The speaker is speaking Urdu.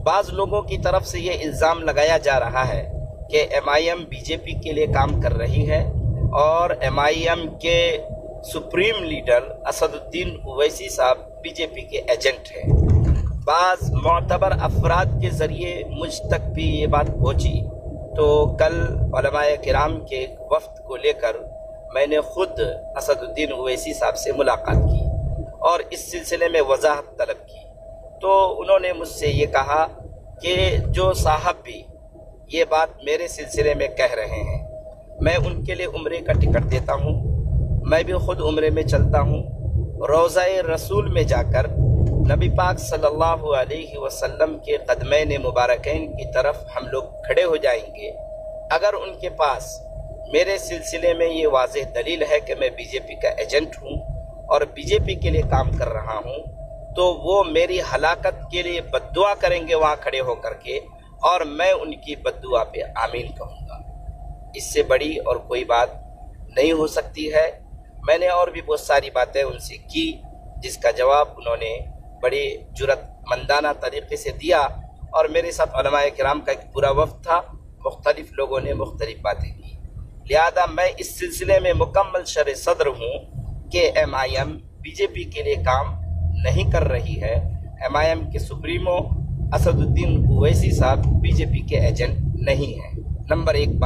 بعض لوگوں کی طرف سے یہ الزام لگایا جا رہا ہے کہ MIM بی جے پی کے لیے کام کر رہی ہے اور MIM کے سپریم لیڈر اسد الدین اویسی صاحب بی جے پی کے ایجنٹ ہیں۔ بعض معتبر افراد کے ذریعے مجھ تک بھی یہ بات پہنچی، تو کل علماء کرام کے ایک وفد کو لے کر میں نے خود اسد الدین اویسی صاحب سے ملاقات کی اور اس سلسلے میں وضاحت طلب کی۔ تو انہوں نے مجھ سے یہ کہا کہ جو صاحب بھی یہ بات میرے سلسلے میں کہہ رہے ہیں، میں ان کے لیے عمرے کا ٹکٹ دیتا ہوں، میں بھی خود عمرے میں چلتا ہوں، روضہ رسول میں جا کر نبی پاک صلی اللہ علیہ وسلم کے قدمین مبارکین کی طرف ہم لوگ کھڑے ہو جائیں گے۔ اگر ان کے پاس میرے سلسلے میں یہ واضح دلیل ہے کہ میں بی جے پی کا ایجنٹ ہوں اور بی جے پی کے لیے کام کر رہا ہوں، تو وہ میری ہلاکت کے لیے بد دعا کریں گے وہاں کھڑے ہو کر کے، اور میں ان کی بد دعا پہ آمین کہوں گا۔ اس سے بڑی اور کوئی بات نہیں ہو سکتی ہے۔ میں نے اور بھی بہت ساری باتیں ان سے کی، جس کا جواب انہوں نے بڑی جرأت مندانہ طریقے سے دیا، اور میرے ساتھ علماء کرام کا ایک پورا وفد تھا، مختلف لوگوں نے مختلف باتیں کی۔ لہذا میں اس سلسلے میں مکمل شرح صدر ہوں کہ MIM بی جے پی کے لیے کام نہیں کر رہی ہے۔ MIM کے سپریمو اسد الدین اویسی صاحب بی جے پی کے ایجنٹ نہیں ہیں۔ نمبر ایک بات